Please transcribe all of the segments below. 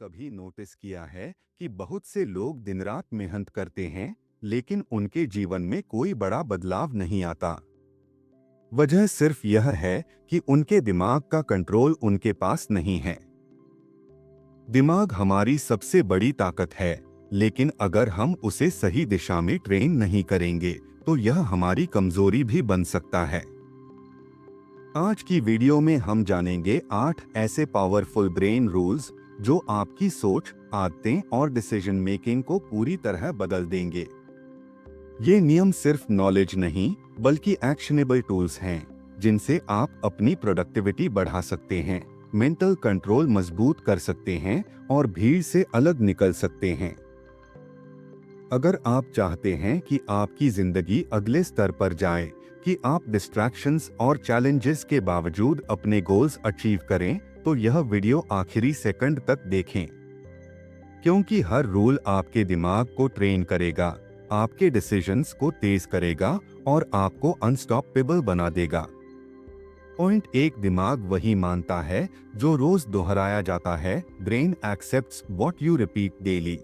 कभी नोटिस किया है कि बहुत से लोग दिन रात मेहनत करते हैं, लेकिन उनके जीवन में कोई बड़ा बदलाव नहीं आता? वजह सिर्फ यह है कि उनके दिमाग का कंट्रोल उनके पास नहीं है। दिमाग हमारी सबसे बड़ी ताकत है, लेकिन अगर हम उसे सही दिशा में ट्रेन नहीं करेंगे, तो यह हमारी कमजोरी भी बन सकता है। आज की वीडियो में हम जानेंगे 8 ऐसे पावरफुल ब्रेन रूल्स जो आपकी सोच, आदतें और डिसीजन मेकिंग को पूरी तरह बदल देंगे। ये नियम सिर्फ नॉलेज नहीं, बल्कि एक्शनेबल टूल्स हैं, जिनसे आप अपनी प्रोडक्टिविटी बढ़ा सकते हैं, मेंटल कंट्रोल मजबूत कर सकते हैं और भीड़ से अलग निकल सकते हैं। अगर आप चाहते हैं कि आपकी जिंदगी अगले स्तर पर जाए, कि आप डिस्ट्रैक्शंस और चैलेंजेस के बावजूद अपने गोल्स अचीव करें, तो यह वीडियो आखिरी सेकंड तक देखें, क्योंकि हर रूल आपके दिमाग को ट्रेन करेगा, आपके डिसीजंस को तेज करेगा और आपको अनस्टॉपेबल बना देगा। पॉइंट 1, दिमाग वही मानता है जो रोज दोहराया जाता है। Brain accepts what you repeat daily.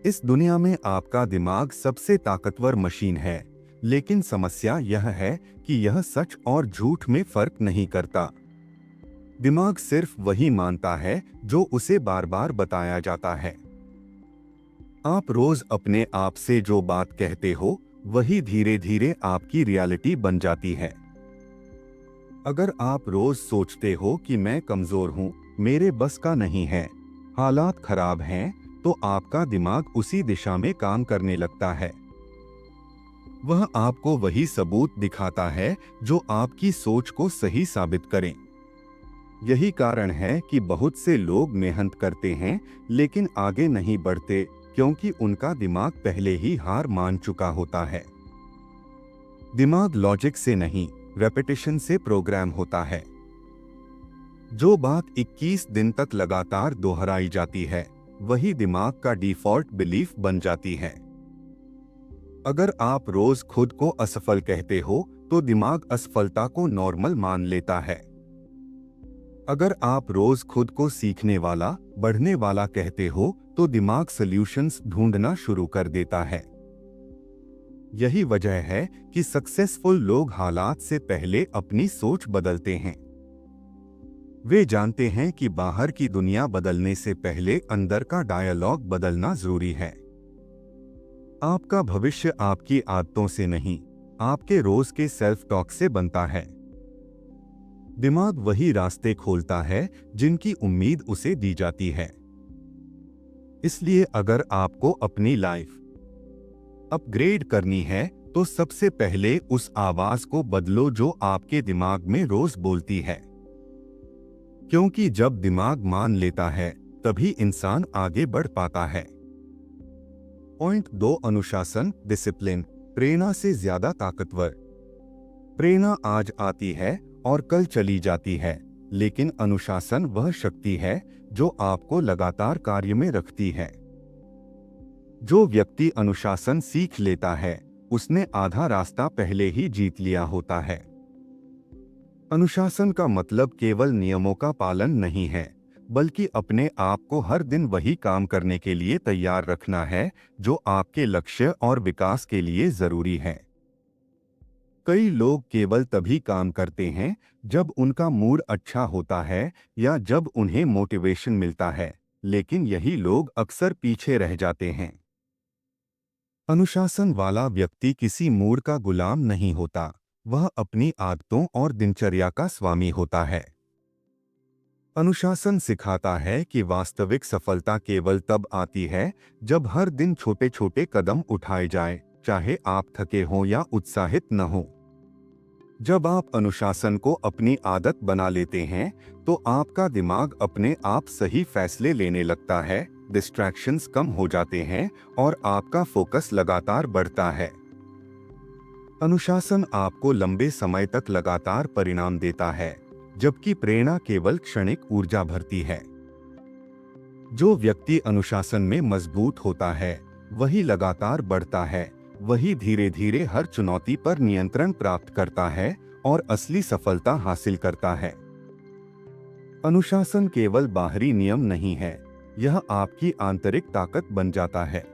इस दुनिया में आपका दिमाग सबसे ताकतवर मशीन है, लेकिन समस्या यह है कि यह सच और झूठ में फर्क नहीं करता। दिमाग सिर्फ वही मानता है जो उसे बार बार बताया जाता है। आप रोज अपने आप से जो बात कहते हो, वही धीरे धीरे आपकी रियलिटी बन जाती है। अगर आप रोज सोचते हो कि मैं कमजोर हूं, मेरे बस का नहीं है, हालात खराब हैं, तो आपका दिमाग उसी दिशा में काम करने लगता है। वह आपको वही सबूत दिखाता है जो आपकी सोच को सही साबित करें। यही कारण है कि बहुत से लोग मेहनत करते हैं, लेकिन आगे नहीं बढ़ते, क्योंकि उनका दिमाग पहले ही हार मान चुका होता है। दिमाग लॉजिक से नहीं, रेपिटेशन से प्रोग्राम होता है। जो बात 21 दिन तक लगातार दोहराई जाती है, वही दिमाग का डिफॉल्ट बिलीफ बन जाती है। अगर आप रोज खुद को असफल कहते हो, तो दिमाग असफलता को नॉर्मल मान लेता है। अगर आप रोज खुद को सीखने वाला, बढ़ने वाला कहते हो, तो दिमाग सॉल्यूशंस ढूंढना शुरू कर देता है। यही वजह है कि सक्सेसफुल लोग हालात से पहले अपनी सोच बदलते हैं। वे जानते हैं कि बाहर की दुनिया बदलने से पहले अंदर का डायलॉग बदलना जरूरी है। आपका भविष्य आपकी आदतों से नहीं, आपके रोज के सेल्फ टॉक से बनता है। दिमाग वही रास्ते खोलता है जिनकी उम्मीद उसे दी जाती है। इसलिए अगर आपको अपनी लाइफ अपग्रेड करनी है, तो सबसे पहले उस आवाज को बदलो जो आपके दिमाग में रोज बोलती है। क्योंकि जब दिमाग मान लेता है, तभी इंसान आगे बढ़ पाता है। पॉइंट 2, अनुशासन, डिसिप्लिन, प्रेरणा से ज्यादा ताकतवर। प्रेरणा आज आती है और कल चली जाती है, लेकिन अनुशासन वह शक्ति है जो आपको लगातार कार्य में रखती है। जो व्यक्ति अनुशासन सीख लेता है, उसने आधा रास्ता पहले ही जीत लिया होता है। अनुशासन का मतलब केवल नियमों का पालन नहीं है, बल्कि अपने आप को हर दिन वही काम करने के लिए तैयार रखना है जो आपके लक्ष्य और विकास के लिए जरूरी है। कई लोग केवल तभी काम करते हैं जब उनका मूड अच्छा होता है या जब उन्हें मोटिवेशन मिलता है, लेकिन यही लोग अक्सर पीछे रह जाते हैं। अनुशासन वाला व्यक्ति किसी मूड का गुलाम नहीं होता, वह अपनी आदतों और दिनचर्या का स्वामी होता है। अनुशासन सिखाता है कि वास्तविक सफलता केवल तब आती है जब हर दिन छोटे छोटे कदम उठाए जाएं, चाहे आप थके हों या उत्साहित न हो। जब आप अनुशासन को अपनी आदत बना लेते हैं, तो आपका दिमाग अपने आप सही फैसले लेने लगता है, डिस्ट्रैक्शंस कम हो जाते हैं और आपका फोकस लगातार बढ़ता है। अनुशासन आपको लंबे समय तक लगातार परिणाम देता है, जबकि प्रेरणा केवल क्षणिक ऊर्जा भरती है। जो व्यक्ति अनुशासन में मजबूत होता है, वही लगातार बढ़ता है, वही धीरे धीरे हर चुनौती पर नियंत्रण प्राप्त करता है और असली सफलता हासिल करता है। अनुशासन केवल बाहरी नियम नहीं है, यह आपकी आंतरिक ताकत बन जाता है।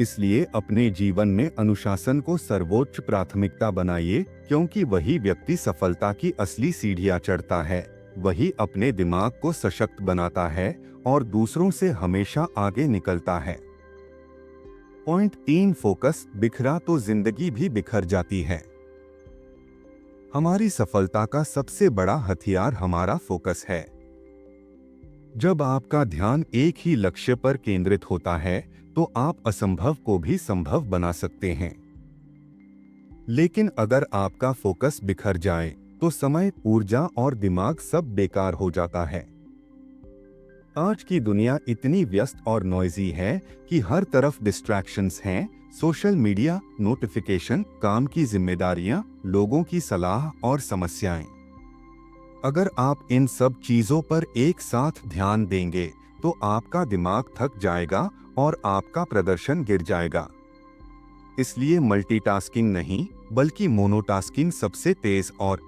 इसलिए अपने जीवन में अनुशासन को सर्वोच्च प्राथमिकता बनाइए, क्योंकि वही व्यक्ति सफलता की असली सीढ़ियां चढ़ता है, वही अपने दिमाग को सशक्त बनाता है और दूसरों से हमेशा आगे निकलता है। पॉइंट 3, फोकस बिखरा तो जिंदगी भी बिखर जाती है। हमारी सफलता का सबसे बड़ा हथियार हमारा फोकस है। जब आपका ध्यान एक ही लक्ष्य पर केंद्रित होता है तो आप असंभव को भी संभव बना सकते हैं। लेकिन अगर आपका फोकस बिखर जाए तो समय, ऊर्जा और दिमाग सब बेकार हो जाता है। आज की दुनिया इतनी व्यस्त और नॉइजी है कि हर तरफ डिस्ट्रैक्शंस हैं, सोशल मीडिया, नोटिफिकेशन, काम की जिम्मेदारियां, लोगों की सलाह और समस्याएं। अगर आप इन सब चीजों पर एक साथ ध्यान देंगे तो आपका दिमाग थक जाएगा और आपका प्रदर्शन गिर जाएगा। इसलिए मल्टीटास्किंग नहीं, बल्कि मोनोटास्किंग सबसे तेज और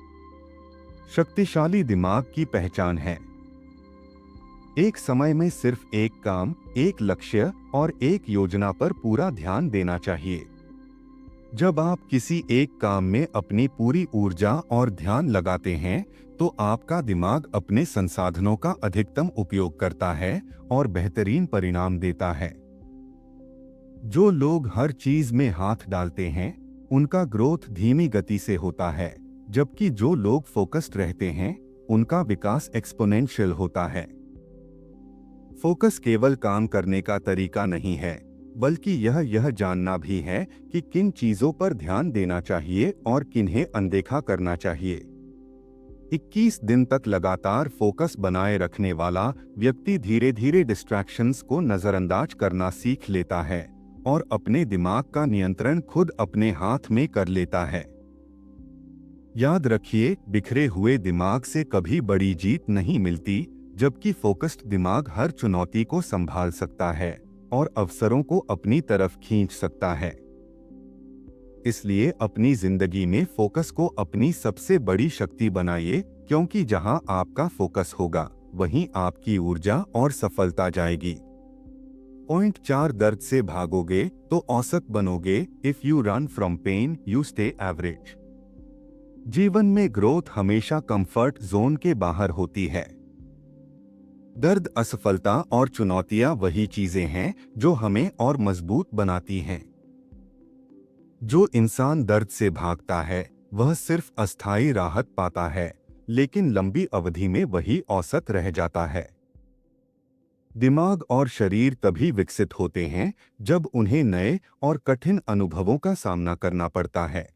शक्तिशाली दिमाग की पहचान है। एक समय में सिर्फ एक काम, एक लक्ष्य और एक योजना पर पूरा ध्यान देना चाहिए। जब आप किसी एक काम में अपनी पूरी ऊर्जा और ध्यान लगाते हैं तो आपका दिमाग अपने संसाधनों का अधिकतम उपयोग करता है और बेहतरीन परिणाम देता है। जो लोग हर चीज में हाथ डालते हैं उनका ग्रोथ धीमी गति से होता है, जबकि जो लोग फोकस्ड रहते हैं उनका विकास एक्सपोनेंशियल होता है। फोकस केवल काम करने का तरीका नहीं है, बल्कि यह जानना भी है कि किन चीजों पर ध्यान देना चाहिए और किन्हें अनदेखा करना चाहिए। 21 दिन तक लगातार फोकस बनाए रखने वाला व्यक्ति धीरे धीरे डिस्ट्रैक्शंस को नजरअंदाज करना सीख लेता है और अपने दिमाग का नियंत्रण खुद अपने हाथ में कर लेता है। याद रखिए, बिखरे हुए दिमाग से कभी बड़ी जीत नहीं मिलती, जबकि फोकस्ड दिमाग हर चुनौती को संभाल सकता है और अवसरों को अपनी तरफ खींच सकता है। इसलिए अपनी जिंदगी में फोकस को अपनी सबसे बड़ी शक्ति बनाइए, क्योंकि जहां आपका फोकस होगा वहीं आपकी ऊर्जा और सफलता जाएगी। पॉइंट 4, दर्द से भागोगे तो औसत बनोगे। If you run from pain you stay average. जीवन में ग्रोथ हमेशा कंफर्ट जोन के बाहर होती है। दर्द, असफलता और चुनौतियां वही चीजें हैं जो हमें और मजबूत बनाती हैं। जो इंसान दर्द से भागता है वह सिर्फ अस्थायी राहत पाता है, लेकिन लंबी अवधि में वही औसत रह जाता है। दिमाग और शरीर तभी विकसित होते हैं जब उन्हें नए और कठिन अनुभवों का सामना करना पड़ता है।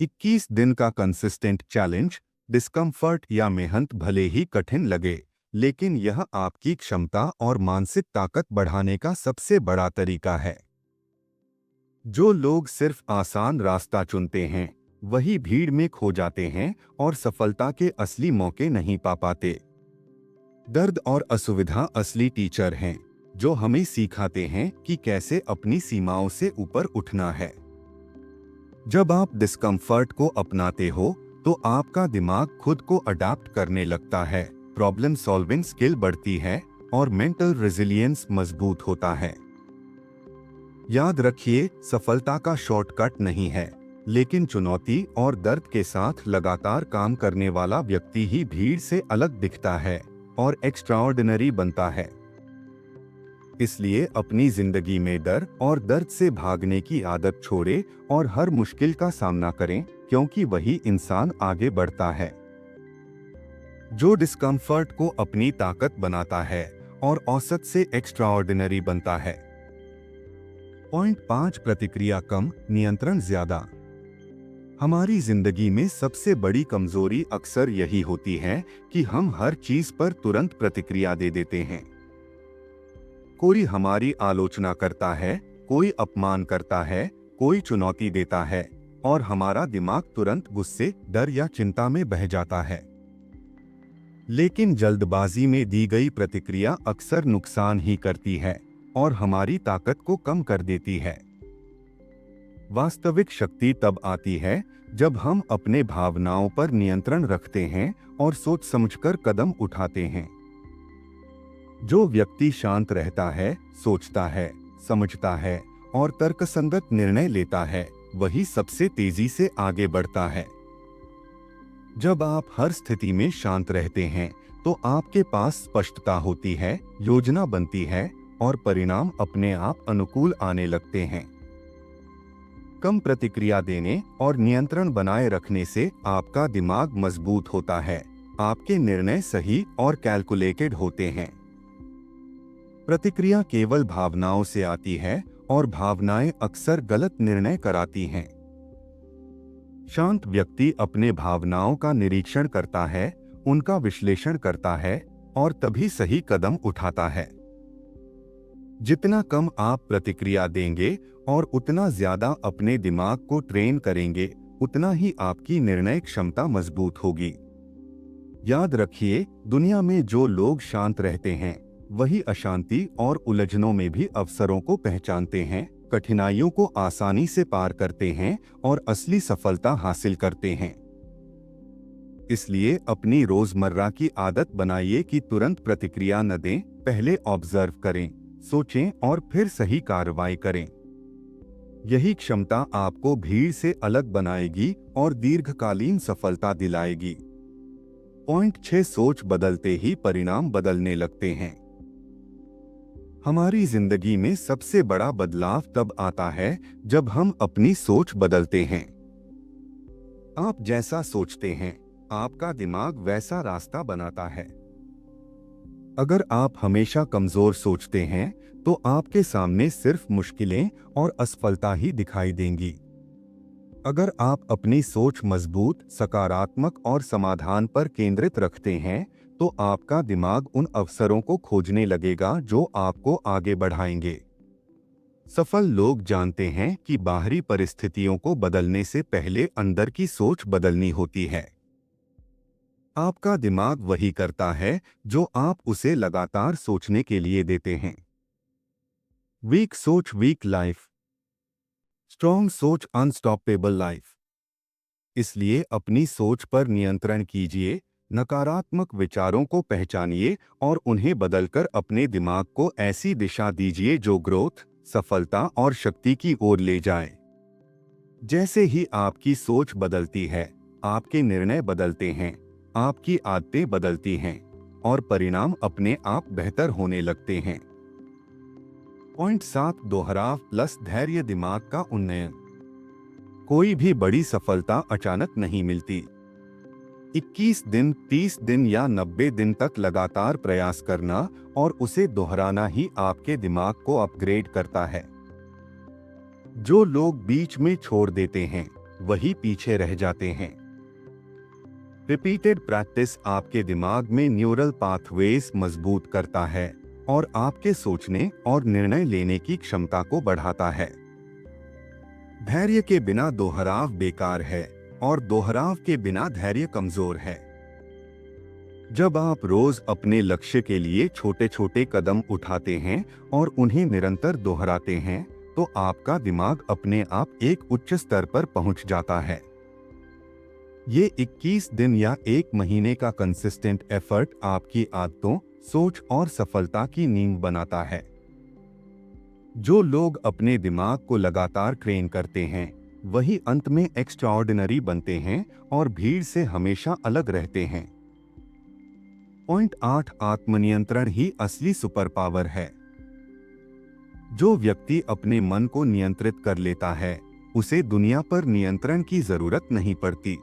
21 दिन का कंसिस्टेंट चैलेंज, डिस्कम्फर्ट या मेहनत भले ही कठिन लगे, लेकिन यह आपकी क्षमता और मानसिक ताकत बढ़ाने का सबसे बड़ा तरीका है। जो लोग सिर्फ आसान रास्ता चुनते हैं वही भीड़ में खो जाते हैं और सफलता के असली मौके नहीं पा पाते। दर्द और असुविधा असली टीचर हैं, जो हमें सिखाते हैं कि कैसे अपनी सीमाओं से ऊपर उठना है। जब आप डिस्कम्फर्ट को अपनाते हो तो आपका दिमाग खुद को अडैप्ट करने लगता है, प्रॉब्लम सॉल्विंग स्किल बढ़ती है और मेंटल रेजिलियंस मजबूत होता है। याद रखिए, सफलता का शॉर्टकट नहीं है, लेकिन चुनौती और दर्द के साथ लगातार काम करने वाला व्यक्ति ही भीड़ से अलग दिखता है और एक्स्ट्राऑर्डिनरी बनता है। इसलिए अपनी जिंदगी में डर और दर्द से भागने की आदत छोड़े और हर मुश्किल का सामना करें, क्योंकि वही इंसान आगे बढ़ता है जो डिस्कम्फर्ट को अपनी ताकत बनाता है और औसत से एक्स्ट्राऑर्डिनरी बनता है। पॉइंट 5, प्रतिक्रिया कम, नियंत्रण ज्यादा। हमारी जिंदगी में सबसे बड़ी कमजोरी अक्सर यही होती है कि हम हर चीज पर तुरंत प्रतिक्रिया दे देते हैं। कोई हमारी आलोचना करता है, कोई अपमान करता है, कोई चुनौती देता है और हमारा दिमाग तुरंत गुस्से, डर या चिंता में बह जाता है। लेकिन जल्दबाजी में दी गई प्रतिक्रिया अक्सर नुकसान ही करती है और हमारी ताकत को कम कर देती है। वास्तविक शक्ति तब आती है जब हम अपने भावनाओं पर नियंत्रण रखते हैं और सोच समझकर कदम उठाते हैं। जो व्यक्ति शांत रहता है, सोचता है, समझता है और तर्कसंगत निर्णय लेता है, वही सबसे तेजी से आगे बढ़ता है। जब आप हर स्थिति में शांत रहते हैं, तो आपके पास स्पष्टता होती है, योजना बनती है और परिणाम अपने आप अनुकूल आने लगते हैं। कम प्रतिक्रिया देने और नियंत्रण बनाए रखने से आपका दिमाग मजबूत होता है, आपके निर्णय सही और कैलकुलेटेड होते हैं। प्रतिक्रिया केवल भावनाओं से आती है और भावनाएं अक्सर गलत निर्णय कराती हैं। शांत व्यक्ति अपने भावनाओं का निरीक्षण करता है, उनका विश्लेषण करता है और तभी सही कदम उठाता है। जितना कम आप प्रतिक्रिया देंगे और उतना ज्यादा अपने दिमाग को ट्रेन करेंगे, उतना ही आपकी निर्णय क्षमता मजबूत होगी। याद रखिए, दुनिया में जो लोग शांत रहते हैं, वही अशांति और उलझनों में भी अवसरों को पहचानते हैं, कठिनाइयों को आसानी से पार करते हैं और असली सफलता हासिल करते हैं। इसलिए अपनी रोजमर्रा की आदत बनाइए कि तुरंत प्रतिक्रिया न दें, पहले ऑब्जर्व करें, सोचें और फिर सही कार्रवाई करें। यही क्षमता आपको भीड़ से अलग बनाएगी और दीर्घकालीन सफलता दिलाएगी। पॉइंट 6, सोच बदलते ही परिणाम बदलने लगते हैं। हमारी जिंदगी में सबसे बड़ा बदलाव तब आता है जब हम अपनी सोच बदलते हैं। आप जैसा सोचते हैं, आपका दिमाग वैसा रास्ता बनाता है। अगर आप हमेशा कमजोर सोचते हैं, तो आपके सामने सिर्फ मुश्किलें और असफलता ही दिखाई देंगी। अगर आप अपनी सोच मजबूत, सकारात्मक और समाधान पर केंद्रित रखते हैं, तो आपका दिमाग उन अवसरों को खोजने लगेगा जो आपको आगे बढ़ाएंगे। सफल लोग जानते हैं कि बाहरी परिस्थितियों को बदलने से पहले अंदर की सोच बदलनी होती है। आपका दिमाग वही करता है जो आप उसे लगातार सोचने के लिए देते हैं। वीक सोच वीक लाइफ, स्ट्रॉन्ग सोच अनस्टॉपेबल लाइफ। इसलिए अपनी सोच पर नियंत्रण कीजिए, नकारात्मक विचारों को पहचानिए और उन्हें बदलकर अपने दिमाग को ऐसी दिशा दीजिए जो ग्रोथ, सफलता और शक्ति की ओर ले जाए। जैसे ही आपकी सोच बदलती है, आपके निर्णय बदलते हैं, आपकी आदतें बदलती हैं और परिणाम अपने आप बेहतर होने लगते हैं। पॉइंट 7, दोहराव प्लस धैर्य दिमाग का उन्नयन। कोई भी बड़ी सफलता अचानक नहीं मिलती। 21 दिन, 30 दिन या 90 दिन तक लगातार प्रयास करना और उसे दोहराना ही आपके दिमाग को अपग्रेड करता है। जो लोग बीच में छोड़ देते हैं, वही पीछे रह जाते हैं। रिपीटेड प्रैक्टिस आपके दिमाग में न्यूरल पाथवेज मजबूत करता है और आपके सोचने और निर्णय लेने की क्षमता को बढ़ाता है। धैर्य के बिना दोहराव बेकार है और दोहराव के बिना धैर्य कमजोर है। जब आप रोज अपने लक्ष्य के लिए छोटे छोटे कदम उठाते हैं और उन्हें निरंतर दोहराते हैं, तो आपका दिमाग अपने आप एक उच्च स्तर पर पहुंच जाता है। ये 21 दिन या 1 महीने का कंसिस्टेंट एफर्ट आपकी आदतों, सोच और सफलता की नींव बनाता है। जो लोग अपने दिमाग को लगातार ट्रेन करते हैं, वही अंत में एक्स्ट्राऑर्डिनरी बनते हैं और भीड़ से हमेशा अलग रहते हैं। पॉइंट 8, आत्मनियंत्रण ही असली सुपर पावर है। जो व्यक्ति अपने मन को नियंत्रित कर लेता है, उसे दुनिया पर नियंत्रण की जरूरत नहीं पड़ती।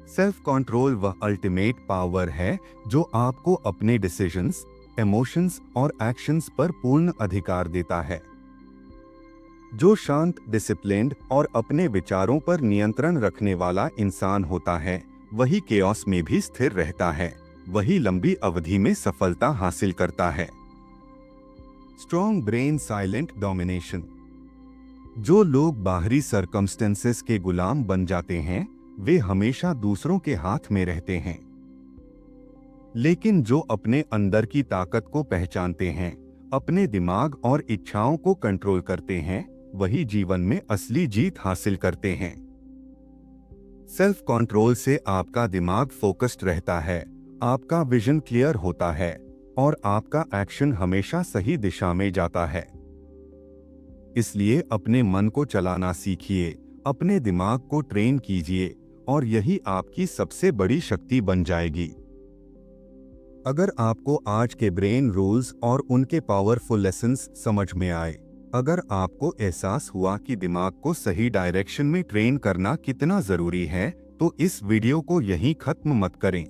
सेल्फ कंट्रोल वह अल्टीमेट पावर है जो आपको अपने डिसीजंस, इमोशंस और एक्शंस पर पूर्ण अधिकार देता है। जो शांत, डिसिप्लिन्ड और अपने विचारों पर नियंत्रण रखने वाला इंसान होता है, वही केओस में भी स्थिर रहता है, वही लंबी अवधि में सफलता हासिल करता है। Strong brain silent domination. जो लोग बाहरी सर्कमस्टेंसेस के गुलाम बन जाते हैं, वे हमेशा दूसरों के हाथ में रहते हैं। लेकिन जो अपने अंदर की ताकत को पहचानते हैं, अपने दिमाग और इच्छाओं को कंट्रोल करते हैं, वही जीवन में असली जीत हासिल करते हैं। सेल्फ कंट्रोल से आपका दिमाग फोकस्ड रहता है, आपका विजन क्लियर होता है और आपका एक्शन हमेशा सही दिशा में जाता है। इसलिए अपने मन को चलाना सीखिए, अपने दिमाग को ट्रेन कीजिए और यही आपकी सबसे बड़ी शक्ति बन जाएगी। अगर आपको आज के ब्रेन रूल्स और उनके पावरफुल लेसन्स समझ में आए, अगर आपको एहसास हुआ कि दिमाग को सही डायरेक्शन में ट्रेन करना कितना जरूरी है, तो इस वीडियो को यहीं खत्म मत करें।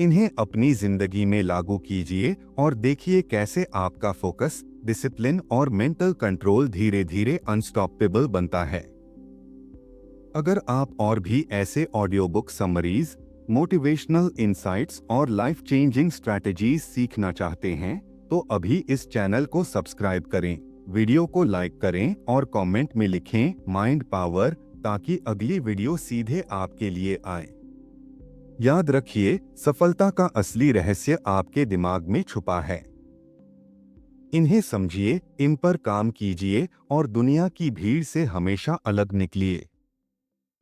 इन्हें अपनी जिंदगी में लागू कीजिए और देखिए कैसे आपका फोकस, डिसिप्लिन और मेंटल कंट्रोल धीरे धीरे अनस्टॉपेबल बनता है। अगर आप और भी ऐसे audio book summaries, motivational insights और लाइफ चेंजिंग स्ट्रैटेजीज सीखना चाहते हैं, तो अभी इस चैनल को सब्सक्राइब करें, वीडियो को लाइक करें और कमेंट में लिखें माइंड पावर, ताकि अगली वीडियो सीधे आपके लिए आए। याद रखिए, सफलता का असली रहस्य आपके दिमाग में छुपा है। इन्हें समझिए, इन पर काम कीजिए और दुनिया की भीड़ से हमेशा अलग निकलिए।